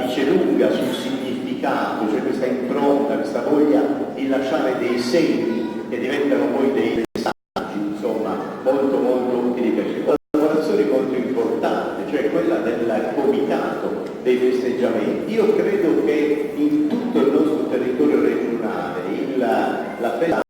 dice lunga sul significato, cioè questa impronta, questa voglia di lasciare dei segni che diventano poi dei messaggi, insomma, molto molto utili per ci. Una collaborazione molto importante, cioè quella del comitato dei festeggiamenti. Io credo che in tutto il nostro territorio regionale la festa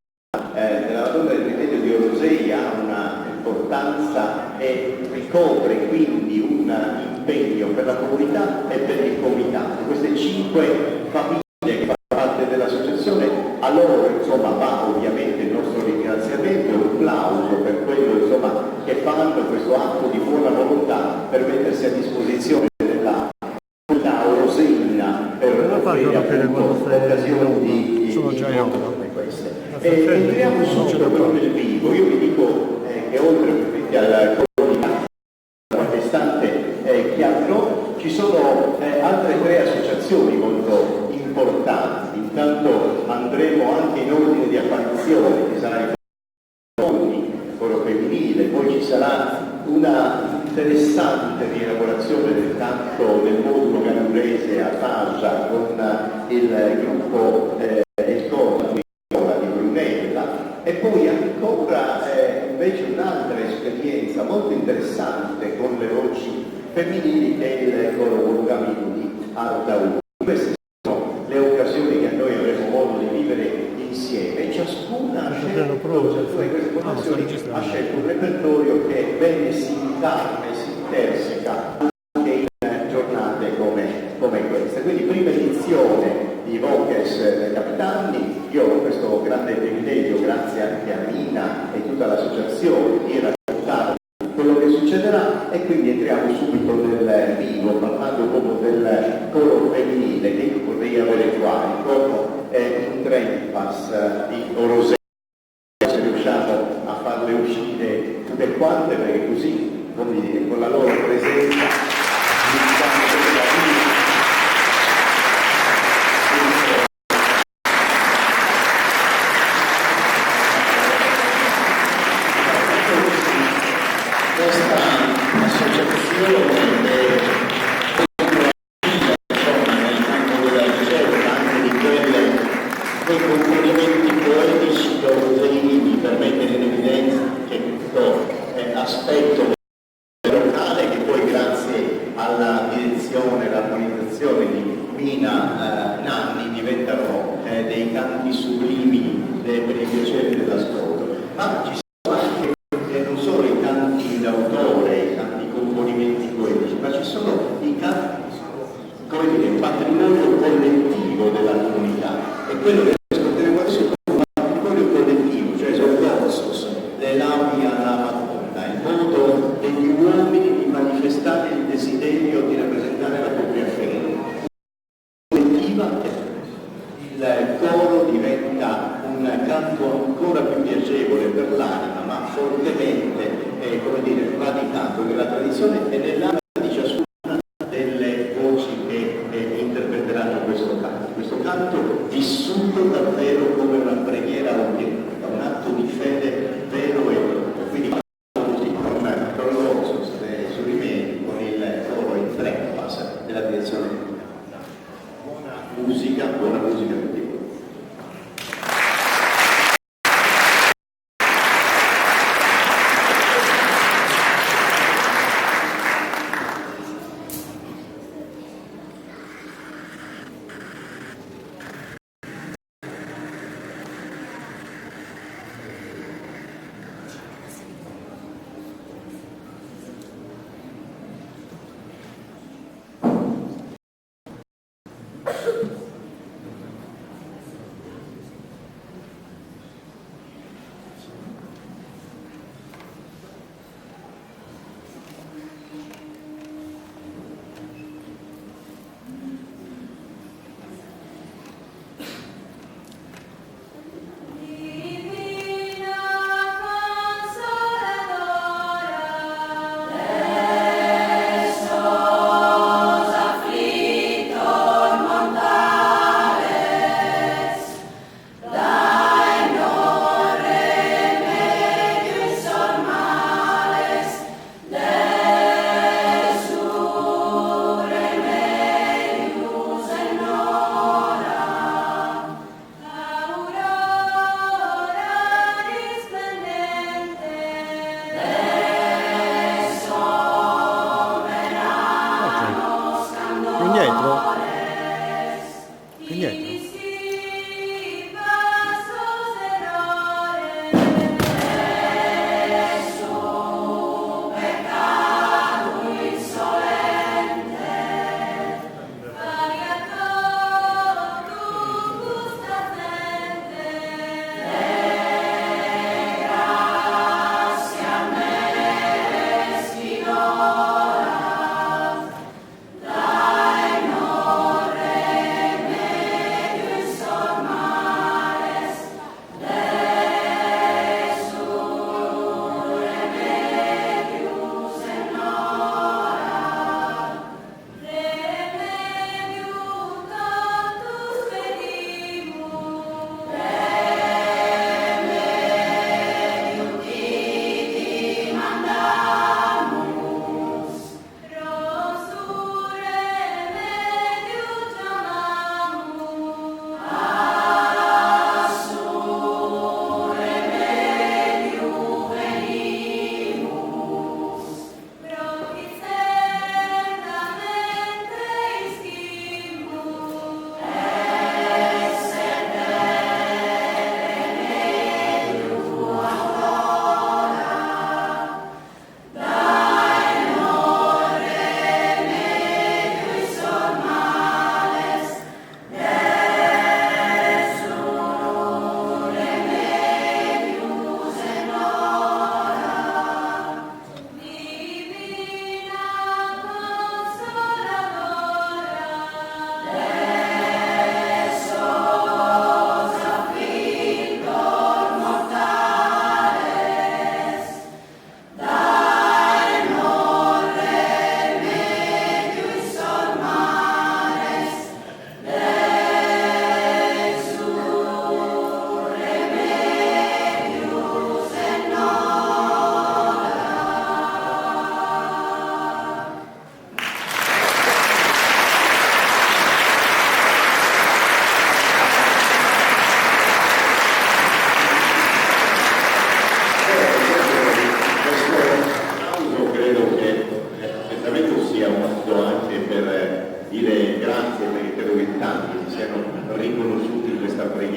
della Madonna del Rimedio di Orosei ha una importanza e ricopre quindi un impegno per la comunità e per il comitato. Queste 5 famiglie che fanno parte dell'associazione, a loro insomma va ovviamente il nostro ringraziamento e un plauso per quello insomma che fanno, questo atto di buona volontà per mettersi a disposizione della comunità orosina per occasioni di come queste. Entriamo subito però nel vivo. Io vi dico che oltre al qualche istante chiaro, ci sono altre 3 associazioni molto importanti. Intanto andremo anche in ordine di apparizione, che sarà il coro femminile, poi ci sarà una interessante rielaborazione del canto del modulo gallurese a Fascia con il gruppo il coro di Brunella, e poi ancora invece un'altra esperienza molto interessante con le voci femminili che è il coro Volgamino di Artaud. Queste sono le occasioni che noi avremo modo di vivere insieme, e ciascuna ha scelto un repertorio che bene si incarna e si interseca anche in giornate come queste. Quindi prima edizione di Voces Capitanni. Io ho questo grande privilegio, grazie anche a Nina e tutta l'associazione, di raccontare quello che succederà, e quindi entriamo subito nel vivo parlando proprio del coro femminile che io vorrei avere qua, il coro in Trempas di Orosei. Se riusciamo a farle uscire tutte quante, perché così con la loro presenza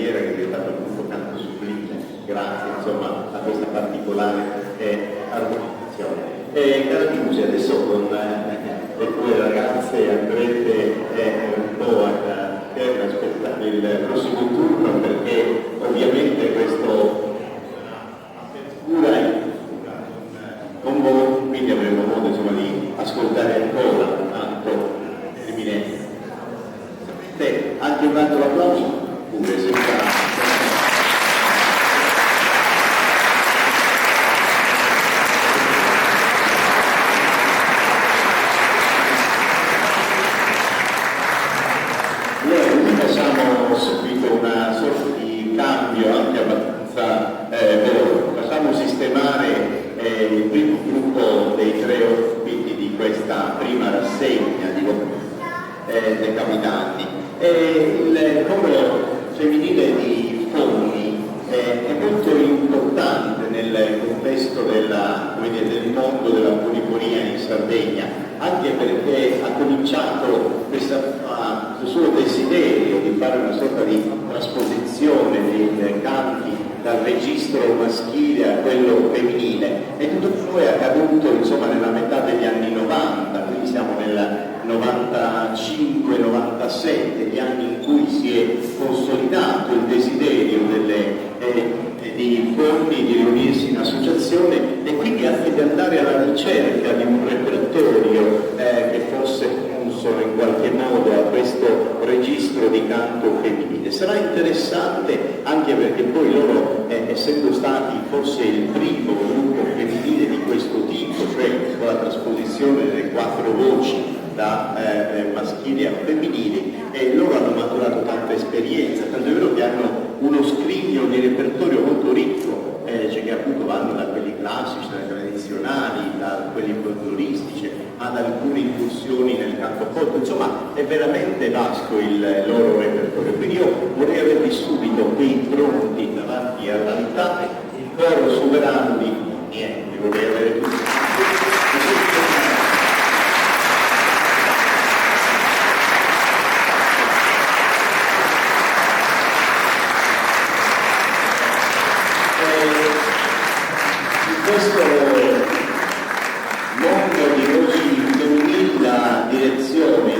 preghiera che è diventato appunto canto sublime, grazie insomma a questa particolare armonizzazione. Cara Giuse, adesso con le tue ragazze andrete un po' ad aspettare il prossimo turno, perché ovviamente questo apertura è con voi, quindi avremo modo insomma di ascoltare ancora tanto termine. Sapete, anche un altro applauso pure sembra. Facciamo subito una sorta di cambio anche abbastanza veloce. Facciamo sistemare il primo gruppo dei 3 ospiti di questa prima rassegna dei capitanni. Il coro femminile di Fonni è molto importante nel contesto del mondo della polifonia in Sardegna, anche perché ha cominciato questo suo desiderio di fare una sorta di trasposizione dei canti dal registro maschile a quello femminile, e tutto ciò è accaduto insomma nella metà degli anni 90, quindi siamo nel 95-97, gli anni in cui si è consolidato il desiderio di Fonni di riunirsi in associazione e quindi anche di andare alla ricerca di un repertorio che fosse consono in qualche modo a questo registro di canto femminile. Sarà interessante anche perché poi loro, essendo stati forse il primo gruppo femminile di questo tipo, cioè con la trasposizione delle 4 voci da maschili a femminili, e loro hanno maturato tanta esperienza, tanto è vero che hanno uno scrigno di repertorio molto ricco, cioè che appunto vanno da quelli classici, da tradizionali, da quelli folcloristici, ad alcune incursioni nel canto folklorico, insomma è veramente vasto il loro repertorio. Quindi io vorrei averli subito qui pronti davanti all'altare, il coro sovrano di niente, vorrei avere tutti. Questo mondo di voci femminili, la direzione,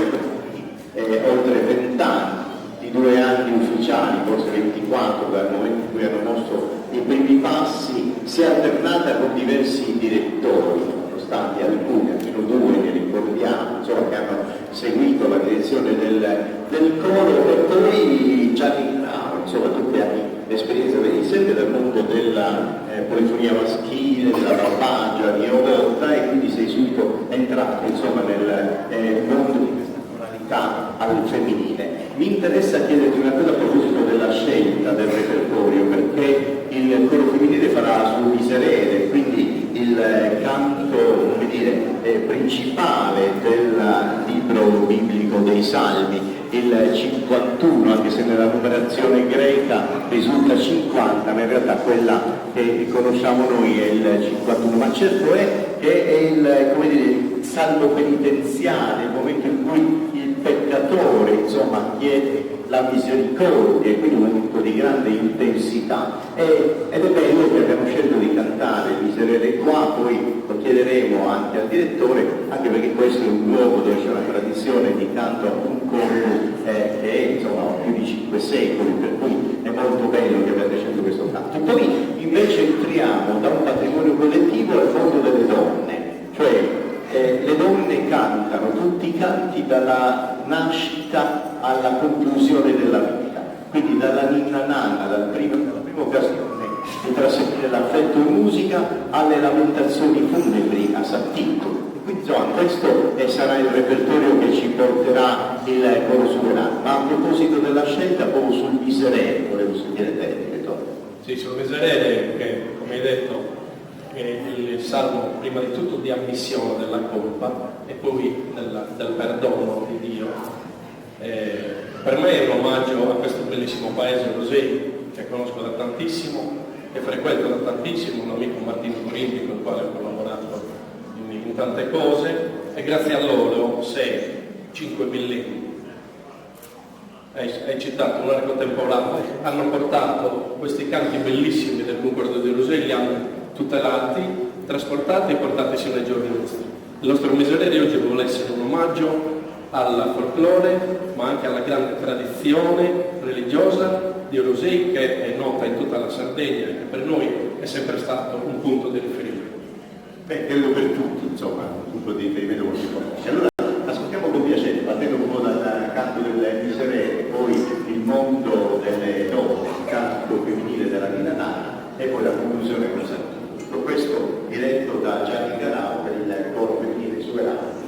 oltre 20 anni, di 2 anni ufficiali, forse 24 dal momento in cui hanno mosso i primi passi, si è alternata con diversi direttori, sono stati alcuni, almeno 2 che ricordiamo, insomma, che hanno seguito la direzione del coro, e poi Gianni Grau, insomma, tutti hanno l'esperienza sempre dal mondo della polifonia maschile, della barbagia, di Odotta, e quindi sei subito entrato insomma nel mondo di questa tonalità al femminile. Mi interessa chiederti una cosa a proposito della scelta del repertorio, perché il coro femminile farà sul miserere, quindi il canto, come dire, principale del libro biblico dei Salmi, il 51, anche se nella numerazione greca risulta 50, ma in realtà quella che conosciamo noi è il 51, ma certo è che è il, come dire, il salmo penitenziale, il momento in cui il peccatore insomma chiede la misericordia, e quindi un momento di grande intensità, ed è bello che abbiamo scelto di cantare il miserere qua, poi lo chiederemo anche al direttore, anche perché questo è un luogo dove c'è una tradizione di canto a un coro che è insomma più di 5 secoli, per cui è molto bello che abbiate scelto questo canto. Poi invece entriamo da un patrimonio collettivo al mondo delle donne, cioè le donne cantano tutti i canti dalla nascita alla conclusione della vita, quindi dalla ninna nanna, dalla prima occasione di trasferire l'affetto in musica, alle lamentazioni funebri a Sattico. Quindi insomma questo sarà il repertorio che ci porterà il coro sovrano. Ma a proposito della scelta, proprio sul miserere, volevo sentire te, direttore. Sì, sul miserere, che come hai detto è il salmo prima di tutto di ammissione della colpa e poi del perdono di Dio. Per me è un omaggio a questo bellissimo paese così, che conosco da tantissimo, che frequento da tantissimo, un amico Martino Corinti con il quale ho collaborato in tante cose, e grazie a loro 6-5 millenni hai citato un arco temporale, hanno portato questi canti bellissimi del concordo di Rosei, li hanno tutelati, trasportati e portati sino ai giorni nostri. Il nostro miserere oggi vuole essere un omaggio al folklore, ma anche alla grande tradizione religiosa di Rosei, che è nota in tutta la Sardegna e che per noi è sempre stato un punto di riferimento. Beh, credo per tutti, insomma, un punto di riferimento molto importante. Allora, ascoltiamo con piacere, partendo un po' dal canto del miserere, poi il mondo delle donne, il canto femminile della Nina Nana e poi la conclusione con Santo. Tutto questo diretto da Gianni Canao per il coro femminile sovrano.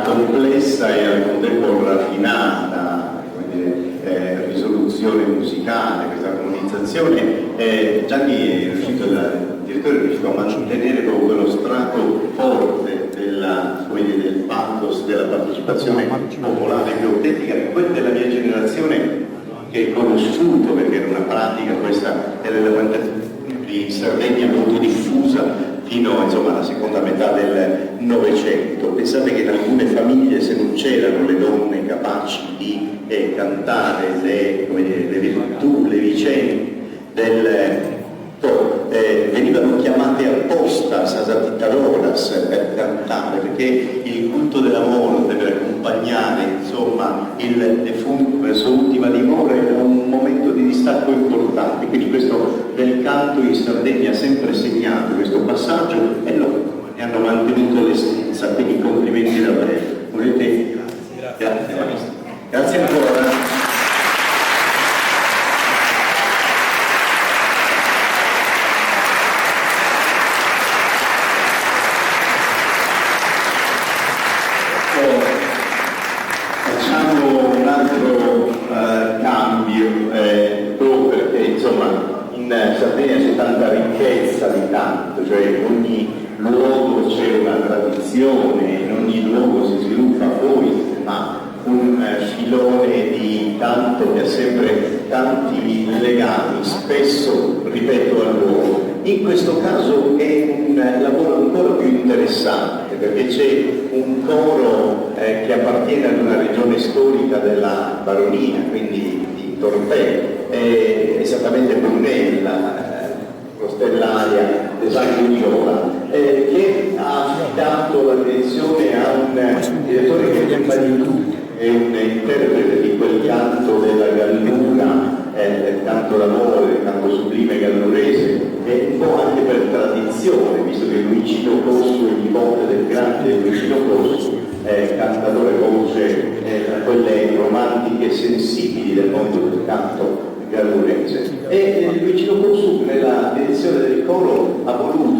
complessa e al contempo raffinata risoluzione musicale, questa armonizzazione, Gianni è riuscito, il direttore è riuscito a mantenere proprio quello strato forte del pathos, della partecipazione popolare più autentica, che quella della mia generazione che è conosciuto, perché era una pratica questa dell'elementazione in Sardegna molto diffusa fino alla seconda metà del Novecento. Pensate che in alcune famiglie, se non c'erano le donne capaci di cantare le virtù, le vicende venivano chiamate apposta sasatitaloras per cantare, perché il culto dell'amore deve accompagnare il defunto verso l'ultima dimora, era un momento di distacco importante, quindi questo del canto in Sardegna ha sempre segnato questo passaggio e ne hanno mantenuto l'essenza, quindi complimenti davvero. Volete? Grazie ancora. Facciamo un altro cambio, proprio perché in Sardegna c'è tanta ricchezza di canto, cioè in ogni luogo c'è una tradizione, in ogni luogo si sviluppa poi un filone di canto che ha sempre tanti legami, spesso ripeto al luogo. In questo caso è un lavoro ancora più interessante, perché c'è un coro che appartiene ad una regione storica della Baronia, quindi di Torpè, esattamente Brunella, Rostellaria, Desagugiola, che ha affidato la direzione a un direttore che prima di tutto è un interprete di quel canto della Gallura, del canto d'amore, del canto sublime gallurese, e un po' anche per tradizione, visto che Luigino Cossu è il nipote del grande Luigino Cossu, cantatore voce tra quelle romantiche e sensibili del mondo del canto gallurese. E Luigino Cossu nella direzione del coro ha voluto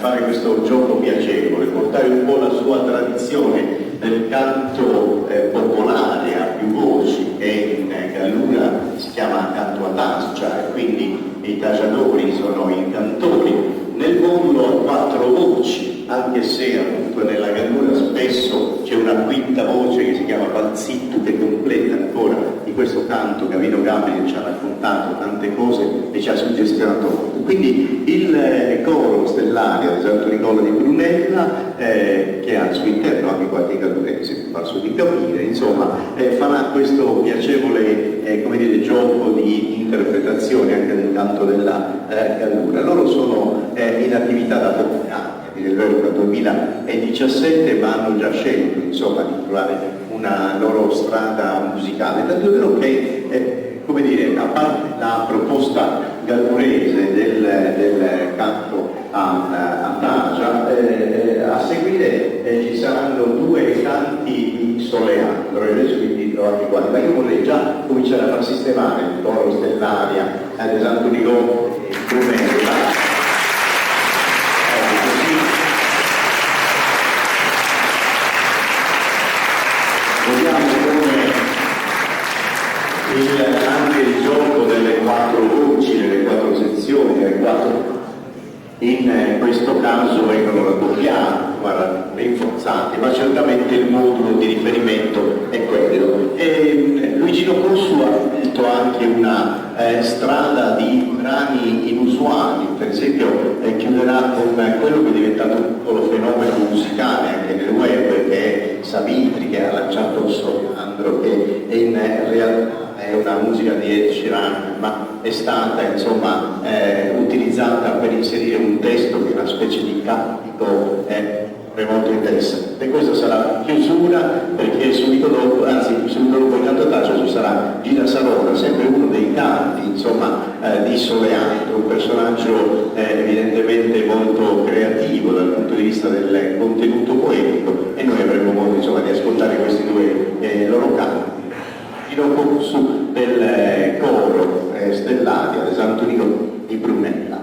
fare questo gioco piacevole, portare un po' la sua tradizione del canto popolare a più voci, che in Gallura si chiama accanto a Tascia, e quindi i tasciatori sono i cantori. Nel mondo a quattro voci, anche se appunto nella Gallura spesso c'è una quinta voce che si chiama Balzittu, che completa ancora di questo canto Gavino Gabri, che ci ha raccontato tante cose e ci ha suggestionato molto. Quindi il coro Stellaria di Santo Nicola di Brunella, che ha al suo interno anche qualche gallurese, passo di capire, insomma, farà questo piacevole come dire, gioco di interpretazione anche del canto della Gallura. Loro sono in attività da pochi anni, nel 2017, ma hanno già scelto insomma di trovare una loro strada musicale, tanto è vero che come dire, a parte la proposta gallurese del canto a Tagia, a seguire ci saranno due canti di Soleandro, e adesso vi dirò anche quali, ma io vorrei già cominciare a far sistemare il coro Stellaria di Santo Nicola e Brunella. Anche il gioco delle quattro voci, delle quattro sezioni, delle quattro, in questo caso vengono raddoppiati, rinforzati, ma certamente il modulo di riferimento è quello. E Luigino Corsu ha scelto anche una strada di brani inusuali, per esempio chiuderà con quello che è diventato un piccolo fenomeno musicale anche nel web, che è Savitri, che ha lanciato Soleandro, che in realtà è una musica di Ed Sheeran, ma è stata insomma utilizzata per inserire un testo che è una specie di cantico molto interessante. Questa sarà chiusura, perché subito dopo, anzi subito dopo il canto Tacia ci sarà Gina Savona, sempre uno dei canti insomma di Soleandro, un personaggio evidentemente molto creativo dal punto di vista del contenuto poetico, e noi avremo modo insomma di ascoltare questi due loro canti. Corsu del coro Stellaria di Santo Nicola di Brunella.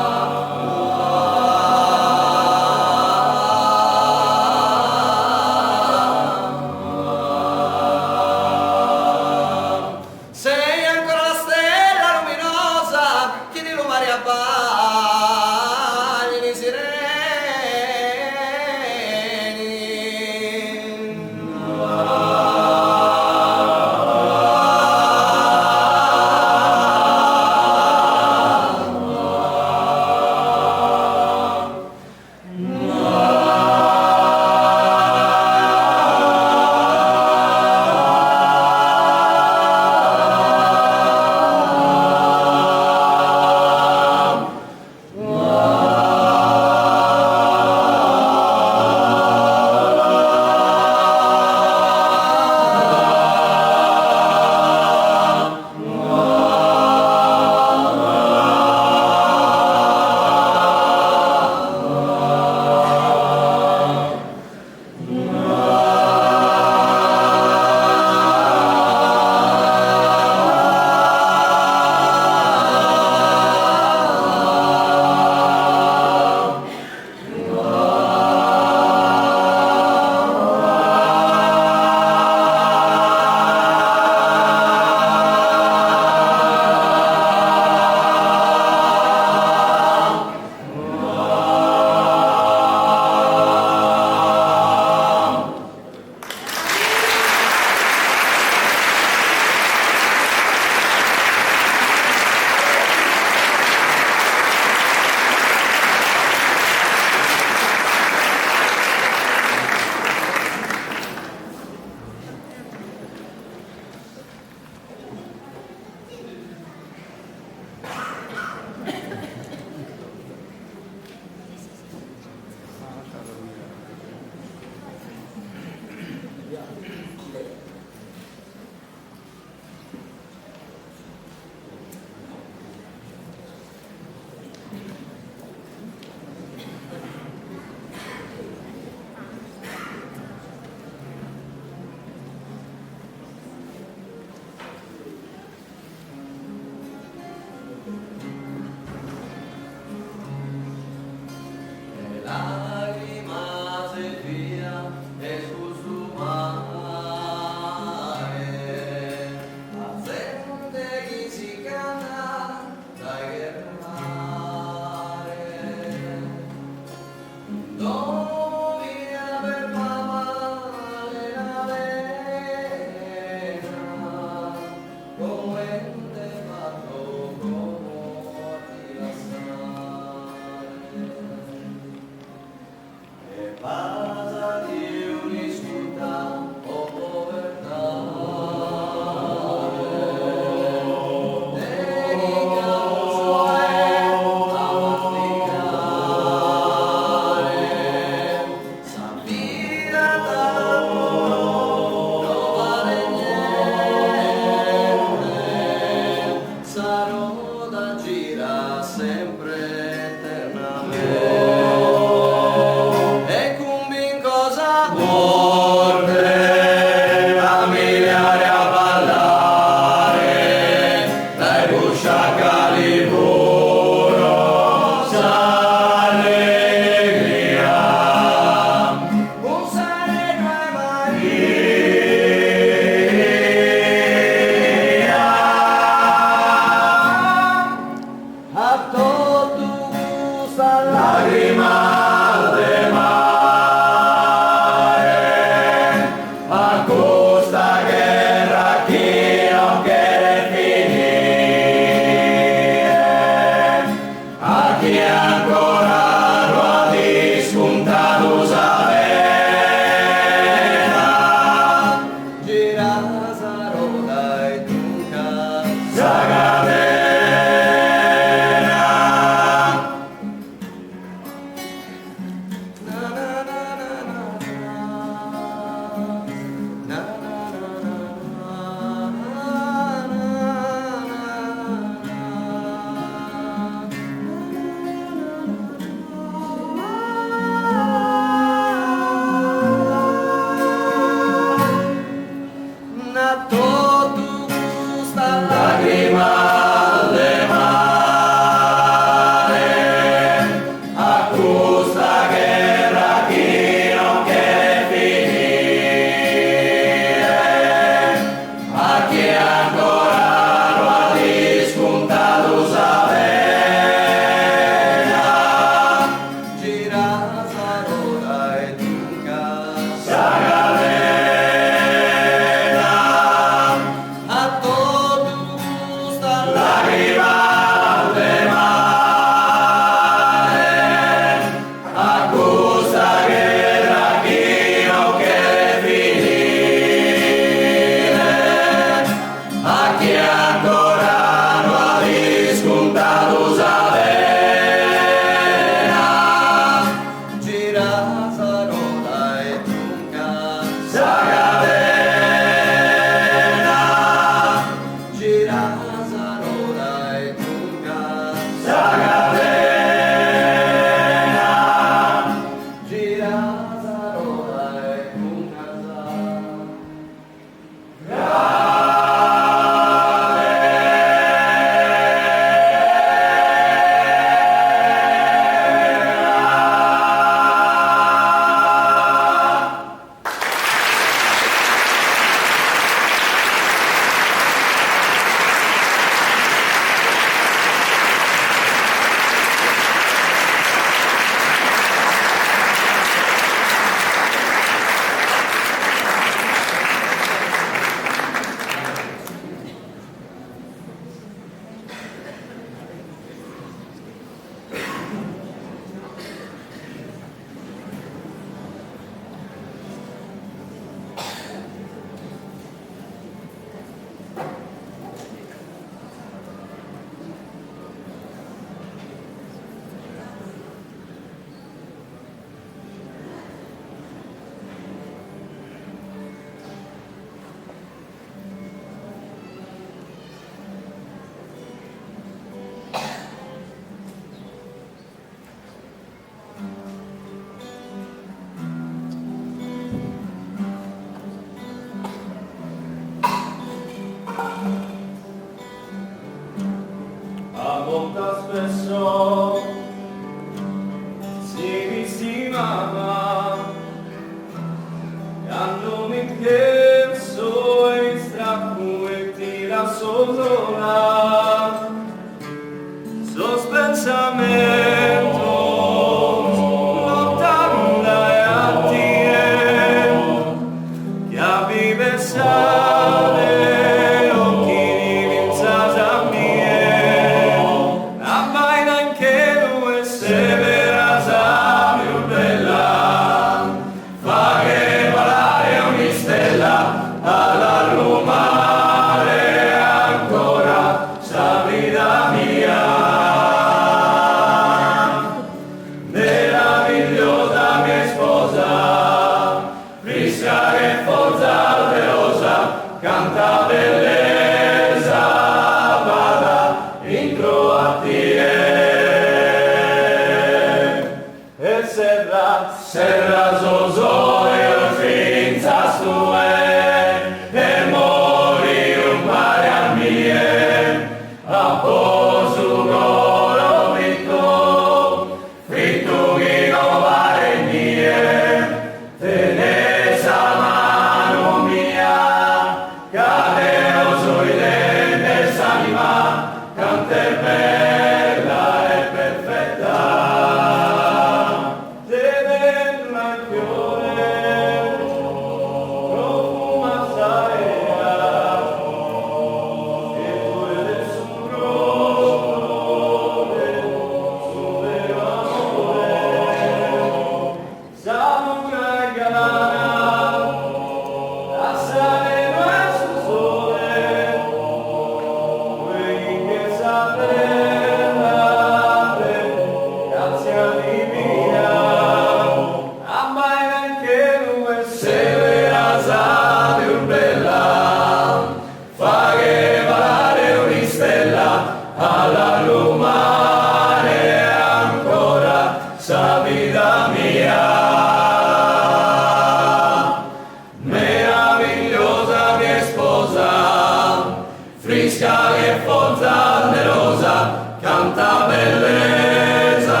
rosa, de rosa, canta bellezza,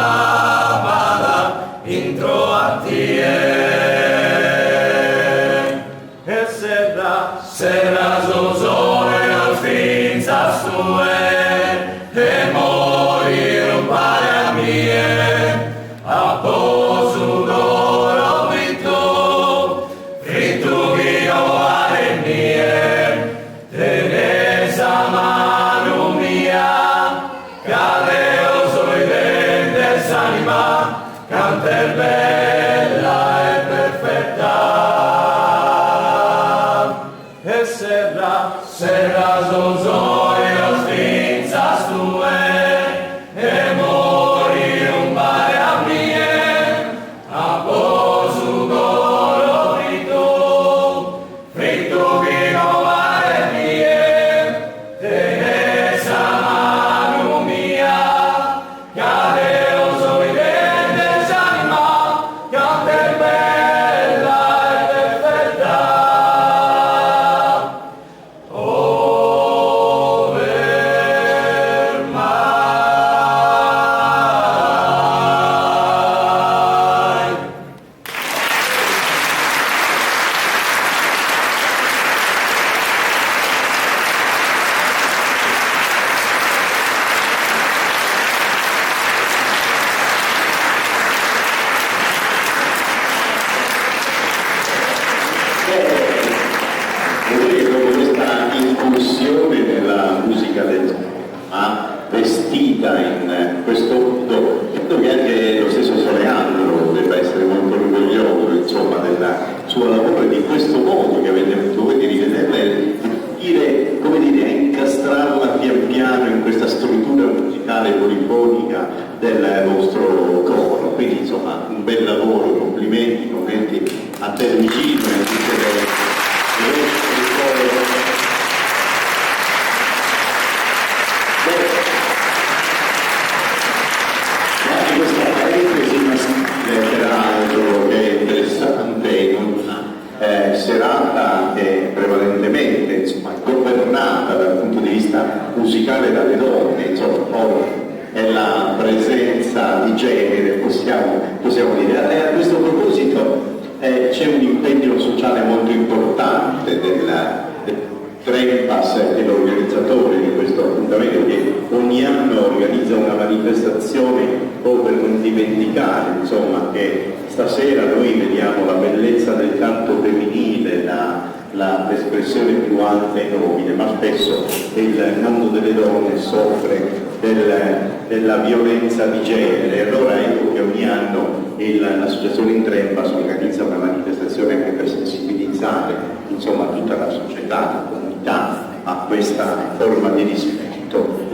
vada intro a tie. E serra zozore al fin sastue, e morir un pare a mie, a posu d'oro fritto, fritto io are mie, tenesa mano mia, cadeo soi dentes anima, canter bella e perfetta. E serra zozoi al fin sastue, e mori un pare a mie, a posu d'oro fritto, fritto vino mare mie, tenesa mano mia, cadeo soi dentes anima, canter bella e perfetta. Dopo questa incursione nella musica del vestita in questo modo, credo che anche lo stesso Soleandro debba essere molto orgoglioso, insomma, del suo lavoro e di questo modo che avete avuto voi di rivederla e di come dire, incastrarla pian piano in questa struttura musicale polifonica del vostro coro. Quindi insomma un bel lavoro, complimenti a Termicino e a tutte le anche questa parentesi maschile, peraltro, che è interessante in una serata che prevalentemente insomma, governata dal punto di vista musicale dalle donne, insomma, è la presenza di genere, possiamo dire. E a questo proposito c'è un impegno sociale molto importante del Trempass, che è l'organizzatore di questo appuntamento, che ogni anno organizza una manifestazione proprio per non dimenticare, insomma, che stasera noi vediamo la bellezza del canto femminile, l'espressione più alta e nobile, ma spesso il mondo delle donne soffre della violenza di genere. Allora ecco che ogni anno l'associazione in Trempass organizza una manifestazione anche per sensibilizzare insomma tutta la società, la comunità a questa forma di rispetto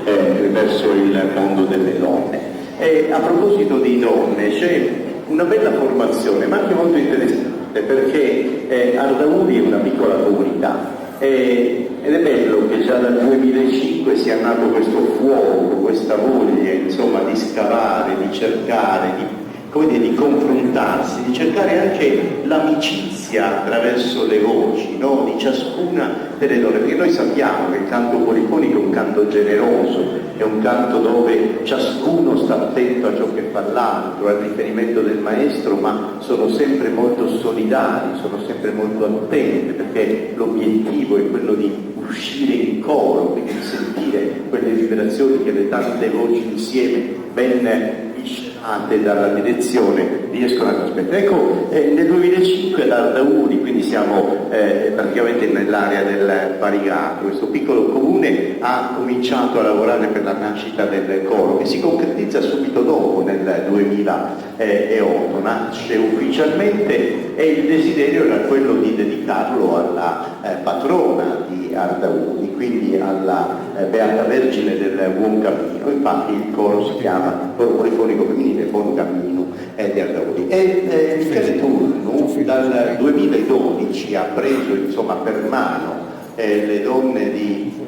verso il mondo delle donne. E a proposito di donne, c'è una bella formazione, ma anche molto interessante, perché Ardauri è una piccola comunità ed è bello che già dal 2005 sia nato questo fuoco, questa voglia insomma di scavare, di cercare, di confrontarsi, di cercare anche l'amicizia attraverso le voci, no? Di ciascuna delle donne, perché noi sappiamo che il canto polifonico è un canto generoso, è un canto dove ciascuno sta attento a ciò che fa l'altro, al riferimento del maestro, ma sono sempre molto solidari, sono sempre molto attenti, perché l'obiettivo è quello di uscire in coro, quindi di sentire quelle vibrazioni che le tante voci insieme ben miscelate dalla direzione riescono a trasmettere. Ecco, nel 2005 l'Ardauri, quindi siamo praticamente nell'area del Parigato, questo piccolo comune ha cominciato a lavorare per la nascita del coro, che si concretizza subito dopo, nel 2008, nasce ufficialmente e il desiderio era quello di dedicarlo alla patrona di Ardauri, quindi alla Beata Vergine del Buon Cammino. Infatti il coro si chiama Coro Polifonico Femminile Buon Cammino di Ardauri. E Michele Turnu dal 2012 ha preso insomma per mano le donne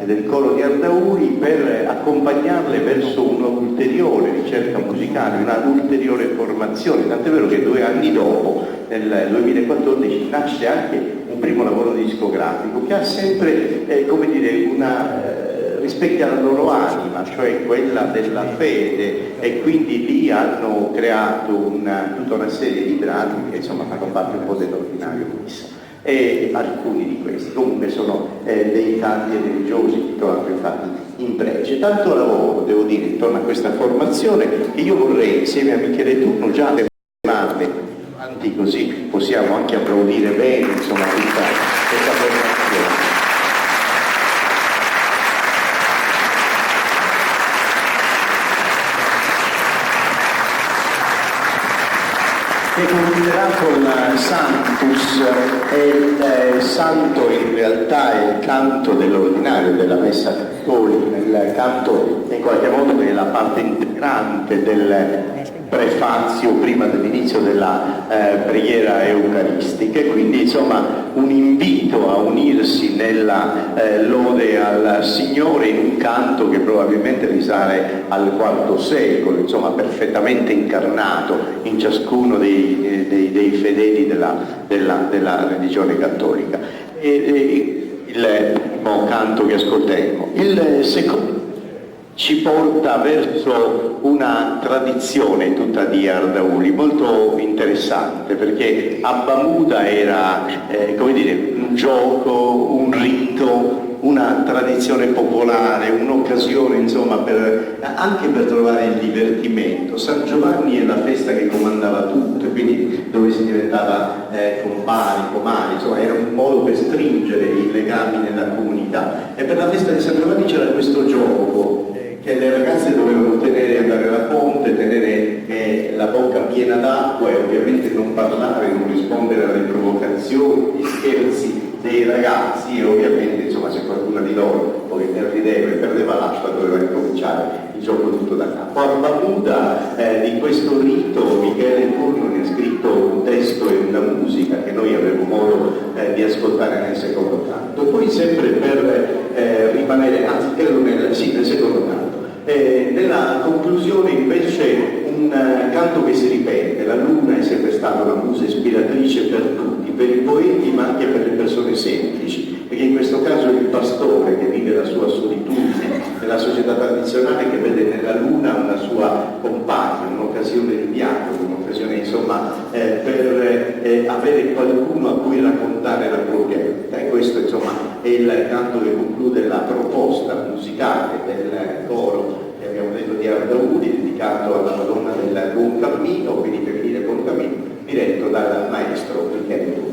del coro di Ardauri per accompagnarle verso un'ulteriore ricerca musicale, una ulteriore formazione, tant'è vero che 2 anni dopo, nel 2014, nasce anche un primo lavoro discografico che ha sempre, come dire, una rispecchia la loro anima, cioè quella della fede, e quindi lì hanno creato tutta una serie di brani che insomma fanno parte un po' dell'ordinario missa. E alcuni di questi comunque sono dei canti religiosi titolati infatti in prece. Tanto lavoro, devo dire, intorno a questa formazione, che io vorrei insieme a Michele Turno già fermarmi avanti, così possiamo anche applaudire bene insomma tutta questa formazione. È considerato il Sanctus, e il santo in realtà è il canto dell'ordinario della messa cattolica, il canto in qualche modo è la parte integrante del prefazio prima dell'inizio della preghiera eucaristica, e quindi insomma un invito a unirsi nella lode al Signore in un canto che probabilmente risale al IV secolo, insomma perfettamente incarnato in ciascuno dei fedeli della religione cattolica. Il primo canto che ascolteremo. Il secondo ci porta verso una tradizione tutta di Ardauli molto interessante, perché Abba Muda era come dire, un gioco, un rito, una tradizione popolare, un'occasione insomma anche per trovare il divertimento. San Giovanni è la festa che comandava tutto, quindi dove si diventava compari, comari, insomma era un modo per stringere i legami nella comunità, e per la festa di San Giovanni c'era questo gioco che le ragazze dovevano andare alla fonte, tenere la bocca piena d'acqua e ovviamente non parlare, non rispondere alle provocazioni, agli scherzi dei ragazzi, e ovviamente insomma se qualcuna di loro poi rideva e perdeva l'acqua doveva ricominciare il gioco tutto da capo. Abba Muda di questo rito Michele Turno ne ha scritto un testo e una musica che noi avremo modo di ascoltare nel secondo canto. Poi sempre per rimanere, anzi credo nel secondo canto. Nella conclusione invece un canto che si ripete. La luna è sempre stata una musa ispiratrice per tutti, per i poeti ma anche per le persone semplici, perché in questo caso è il pastore che vive la sua solitudine nella società tradizionale, che vede nella luna una sua compagna, un'occasione di dialogo, un'occasione insomma per avere qualcuno a cui raccontare la propria vita. E questo insomma è il canto che conclude la proposta musicale del coro che abbiamo detto di Ardauli, dedicato alla Madonna del Buon Cammino, quindi per dire Buon Cammino, diretto dal maestro Michele Turno.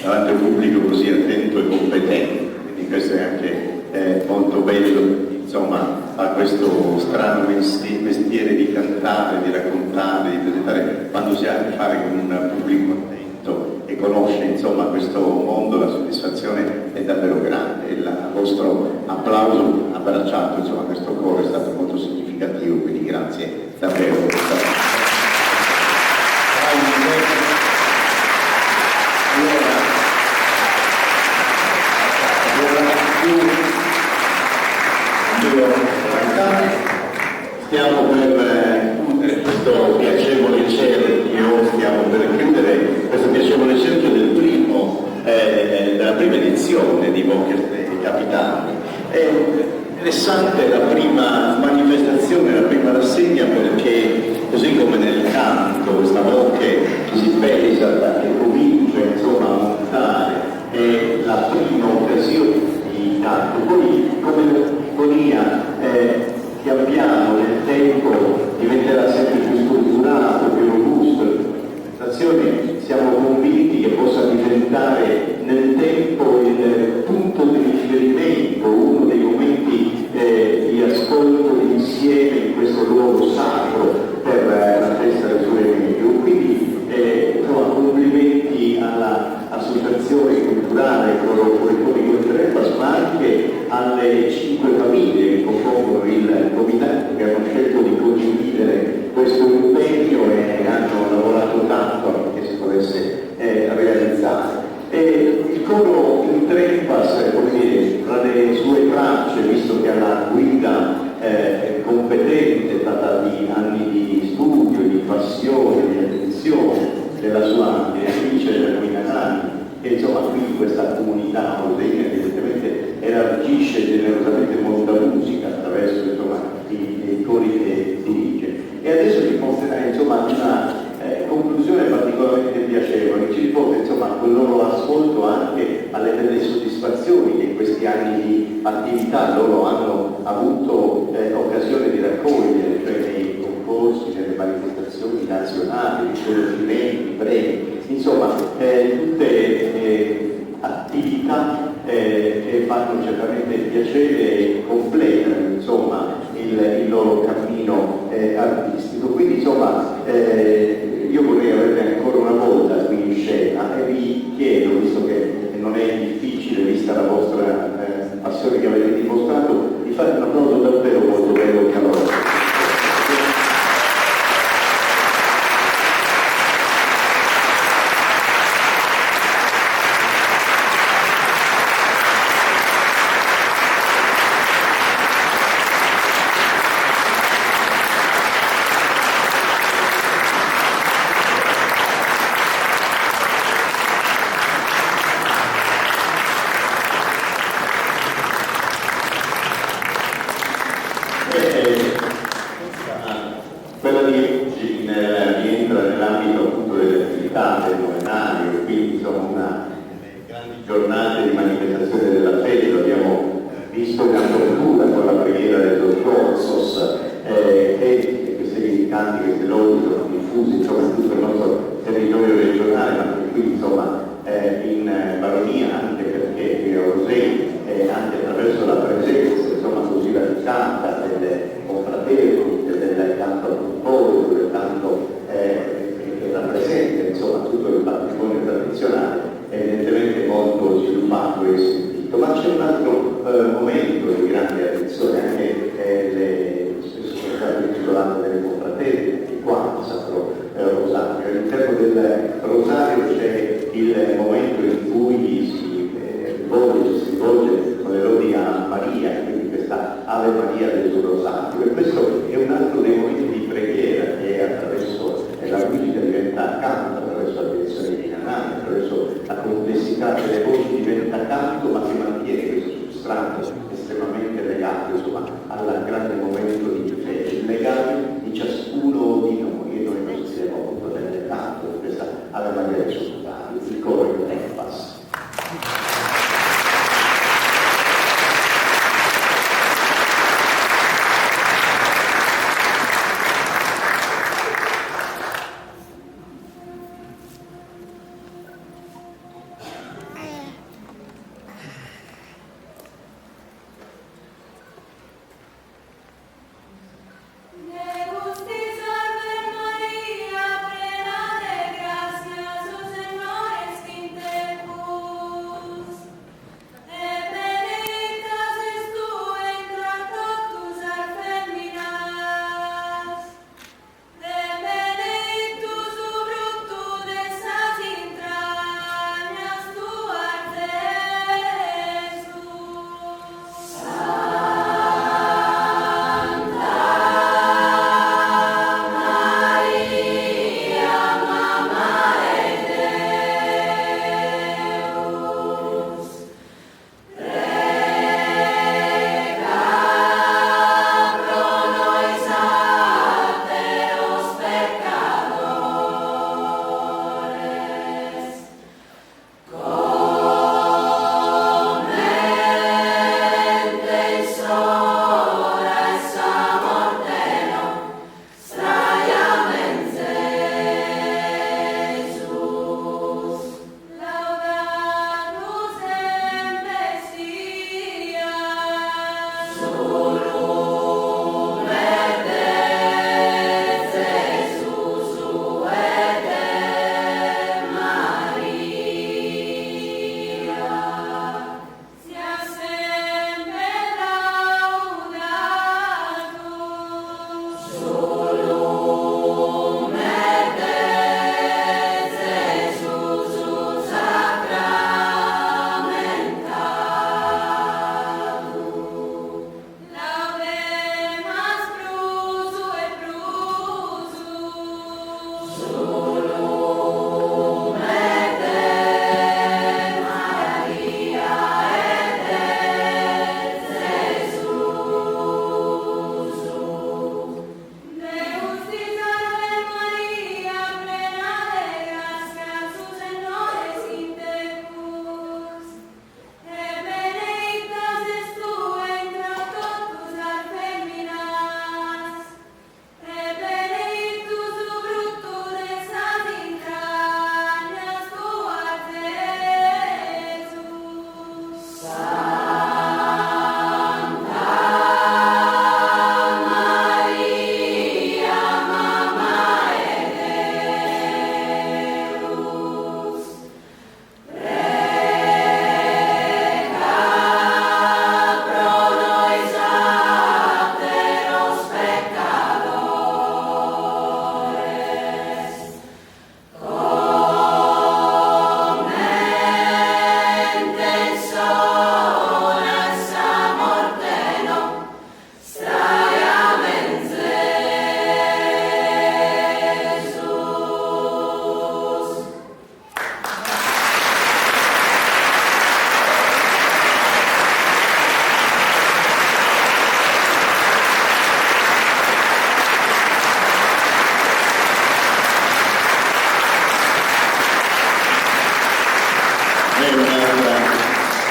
davanti a un pubblico così attento e competente, quindi questo è anche molto bello, insomma, fa questo strano mestiere di cantare, di raccontare, di presentare, quando si ha a che fare con un pubblico attento e conosce, insomma, questo mondo, la soddisfazione è davvero grande. Il vostro applauso abbracciato, insomma, questo coro è stato molto significativo, quindi grazie davvero. Stiamo per chiudere questo piacevole cerchio, stiamo per chiudere questo piacevole cerchio della prima edizione di Voces dei Capitani. È interessante la prima manifestazione, la prima rassegna, perché così come nel canto, questa voce che si pesa, che comincia insomma a montare, è la prima occasione di canto. Poi come sinfonia pian piano nel tempo diventerà sempre più strutturato, più robusto. La siamo convinti che possa diventare nel tempo il punto di riferimento, uno dei momenti di ascolto insieme in questo luogo sacro per la festa del Sole Medio. Quindi insomma, complimenti all'associazione culturale Coro Polifonico di Trebas, ma anche alle 5 famiglie che compongono il comitato, che hanno scelto di condividere questo impegno e hanno lavorato tanto affinché si potesse realizzare. Il coro in Trebas, come dire, tra le sue tracce, visto che ha la guida competente, data di anni di studio, di passione, di attenzione della sua direttrice Gianluca Nani, che insomma qui questa comunità moldavina evidentemente elargisce generosamente molta musica attraverso insomma, i cori che dirige. E adesso ci porterà insomma una conclusione particolarmente piacevole, ci riporta insomma con il loro ascolto anche alle belle soddisfazioni che in questi anni di attività loro hanno avuto occasione di raccogliere, cioè nei concorsi, nelle manifestazioni nazionali, riconoscimenti, premi, insomma tutte attività che fanno certamente piacere e completano insomma il loro cammino artistico. Quindi insomma io vorrei avervi ancora una volta qui in scena e vi chiedo, visto che non è difficile vista la vostra passione che avete dimostrato, di fare un applauso davvero molto bello e caloroso. Quella di oggi rientra nell'ambito appunto delle attività del novenario, quindi insomma una delle grandi giornate di manifestazione della fede, lo abbiamo visto in apertura con la preghiera del dottor Sos e questi canti, queste lodi sono diffusi insomma in tutto il nostro territorio regionale, ma anche qui insomma in Baronia, anche perché qui a Rosei, anche attraverso la presenza insomma così radicata delle confraternite, del canto al comporo, del canto che rappresenta insomma tutto il patrimonio tradizionale, evidentemente molto sviluppato e sentito. Ma c'è un altro momento di grande attenzione, anche sono state titolate delle confraternite di qua, Sacro Rosario. All'interno del Rosario c'è il momento in cui si rivolge con le lodi a Maria, quindi questa Ave Maria del suo Rosario. E questo è un altro dei momenti di preghiera che attraverso la musica diventa canto, attraverso la direzione di canali, attraverso la complessità delle voci diventa canto, ma che mantiene questo substrato estremamente legato insomma, al grande momento di fede, il legame di ciascuno di noi, e noi non siamo appunto nel canto di questa Ave Maria del suo Rosario, il coro di Trebas.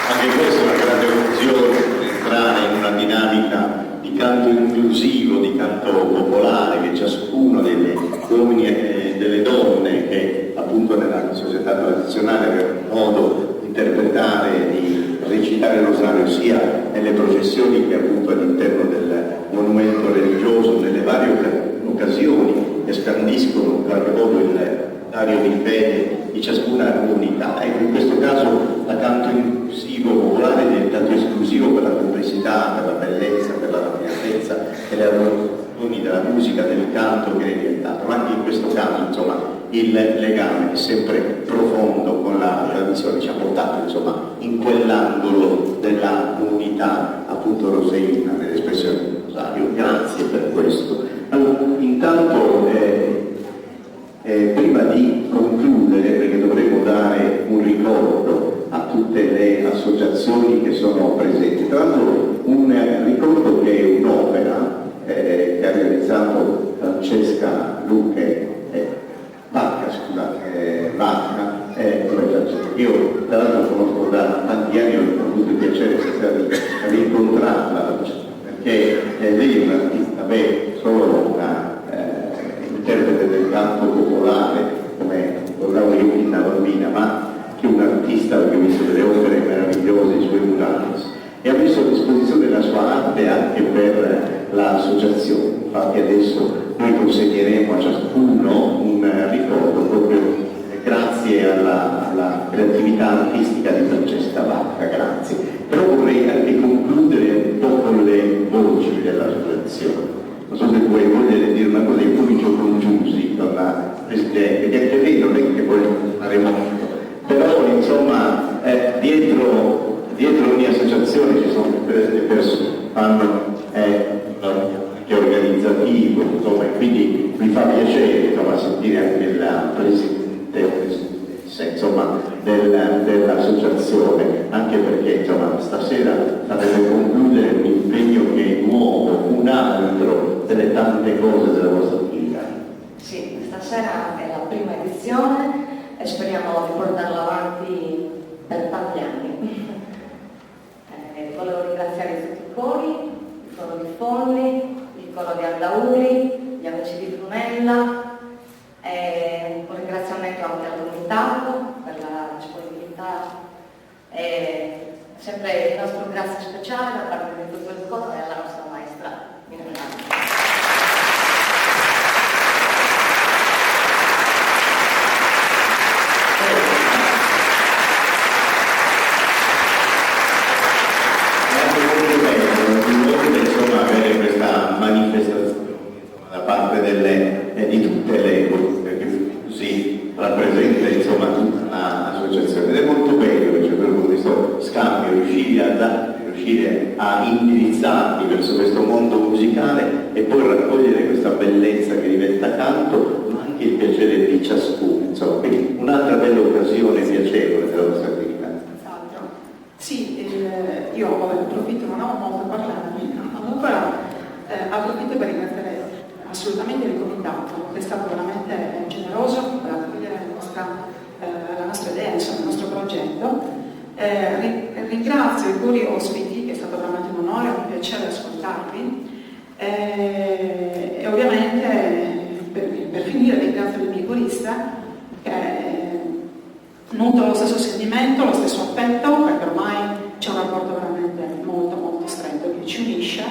Anche questa è una grande occasione per entrare in una dinamica di canto inclusivo, di canto popolare, che ciascuno degli uomini e delle donne che appunto nella società tradizionale aveva modo di interpretare, di recitare il rosario sia nelle processioni che appunto all'interno del monumento religioso, nelle varie occasioni che scandiscono in qualche modo il dario di fede di ciascuna comunità. Ecco, in questo caso la canto inclusivo popolare è diventato esclusivo per la complessità, per la bellezza, per la raffinatezza e le armonie della musica, del canto che è diventato. Ma anche in questo caso, insomma, il legame è sempre profondo con la tradizione, ci ha portato insomma in quell'angolo della comunità appunto roseina nell'espressione del rosario. Grazie per questo. Allora, intanto prima di concludere, perché dovremo dare un ricordo a tutte le associazioni che sono presenti, tra l'altro un ricordo che è un'opera che ha realizzato Francesca Lucche Vacca, scusate, Vacca, io tra l'altro conosco da tanti anni, ho avuto il piacere di rincontrarla, perché lei è un'artista, solo una interprete del canto popolare, come ricordavo io da bambina, ma che un artista, perché ho visto delle opere meravigliose, i suoi murales, e ha messo a disposizione la sua arte anche per l'associazione. Infatti adesso noi consegneremo a ciascuno un ricordo proprio grazie alla creatività artistica di Francesca Vacca, grazie. Però vorrei anche concludere un po' con le voci dell'associazione. Non so se vuoi vogliere dire una cosa, io comincio con Giusy, con la Presidente, che anche lei non è che poi faremo molto, però insomma dietro ogni associazione ci sono delle persone, fanno anche organizzativo, insomma, e quindi mi fa piacere insomma, sentire anche la Presidente o Presidentessa insomma, dell'associazione, anche perché insomma, stasera deve concludere un impegno che è nuovo, un altro delle tante cose della vostra attività. Sì, stasera è la prima edizione e speriamo di portarla avanti per tanti anni. Volevo ringraziare tutti i cori, il coro di Forni, il coro di Aldauri, gli amici di Brunella, un ringraziamento anche al comitato per la disponibilità e sempre il nostro grazie speciale da parte di tutto il coro e alla nostra maestra Milano. Avere questa manifestazione da parte di tutte le gruppi, perché così rappresenta insomma tutta l'associazione ed è molto bello, cioè, per questo scambio riuscire a indirizzarli verso questo mondo musicale e poi raccogliere questa bellezza che diventa canto, ma anche il piacere di ciascuno, insomma, quindi un'altra bella occasione piacevole della vostra attività. Sì, io approfitto, non ho molto a parlarmi, comunque approfitto per ringraziare assolutamente il comitato, che è stato veramente generoso per accogliere la nostra idea, insomma, il nostro progetto. Ringrazio i curi ospiti, che è stato veramente un onore, un piacere ascoltarvi. E ovviamente per finire ringrazio il mio corista, che nutro lo stesso sentimento, lo stesso affetto, perché ormai c'è un rapporto veramente molto molto stretto che ci unisce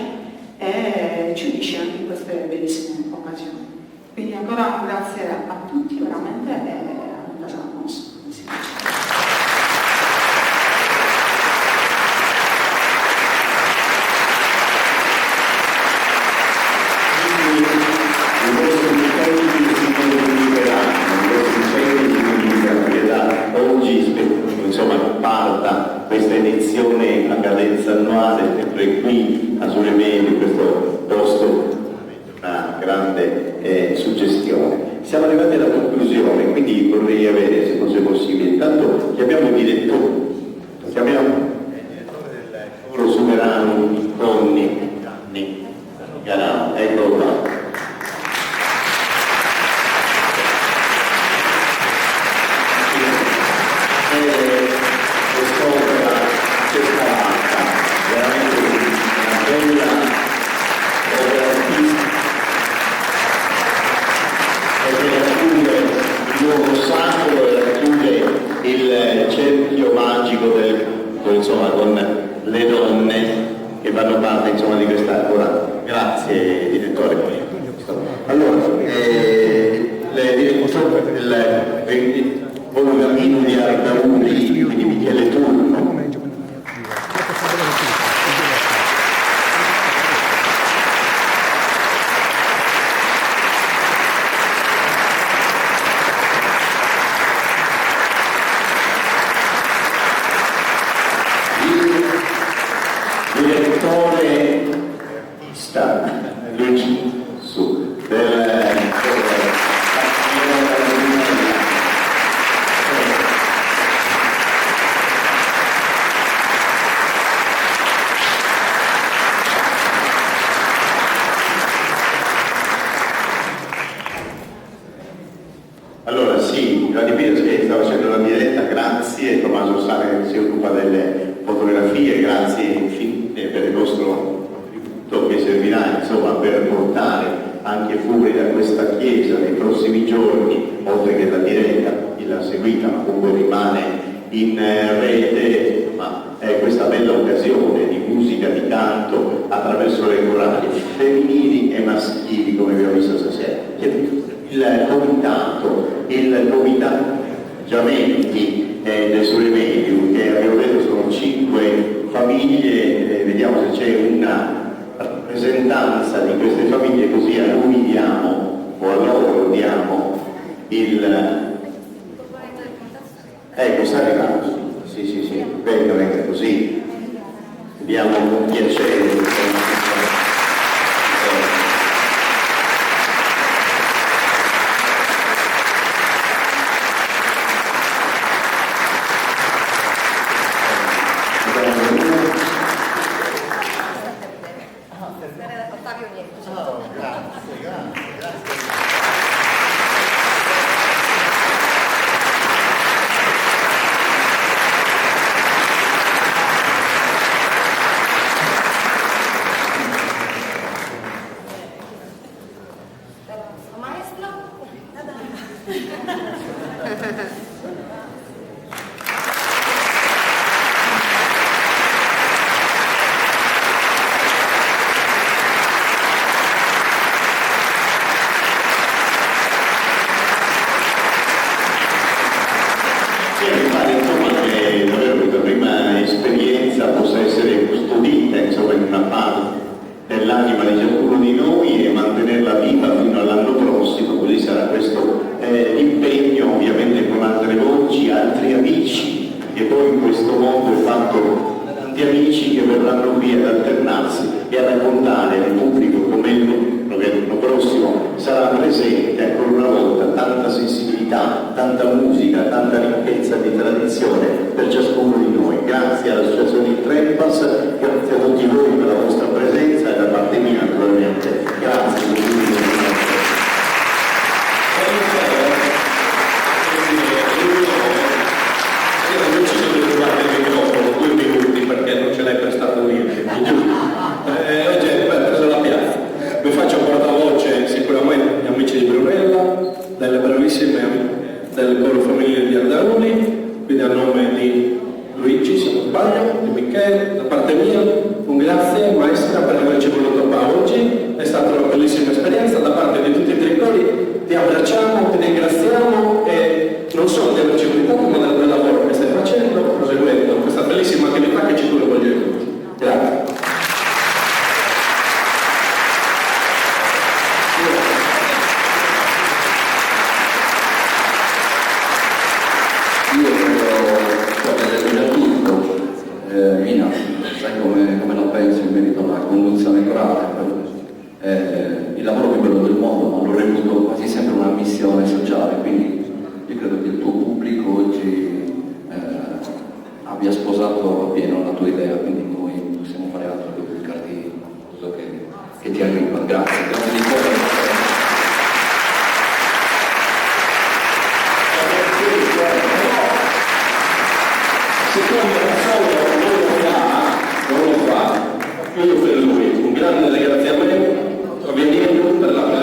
e ci unisce anche in queste bellissime occasioni. Quindi ancora un grazie a tutti veramente e a casa nostra. Oggi insomma parta questa edizione a cadenza annuale, sempre qui a Sulemene, in questo posto, una grande suggestione. Siamo arrivati alla conclusione, quindi vorrei avere, se fosse possibile, intanto chiamiamo il direttore del coro Sumerano Tonni Garano, eccolo qua. cerchio magico insomma, con le donne che fanno parte insomma, di questa ora. Grazie direttore. Allora, il Bologamino di Arcaudi, quindi Michele Turno. Allora sì, Vladimiro sta facendo una diretta, grazie, Tommaso Sane che si occupa delle fotografie, grazie per il vostro contributo che servirà insomma per portare anche fuori da questa chiesa nei prossimi giorni, oltre che la diretta, chi l'ha seguita ma comunque rimane in rete, ma è questa bella occasione di musica, di canto attraverso le corali femminili e maschili come abbiamo visto stasera. Il comitato Giamenti del Sole Medium, che abbiamo detto sono 5 famiglie, vediamo se c'è una rappresentanza di queste famiglie, così a lui diamo, o a loro diamo ecco, sta arrivando, sì, venga, così diamo un piacere. Io per lui un grande ringraziamento, per la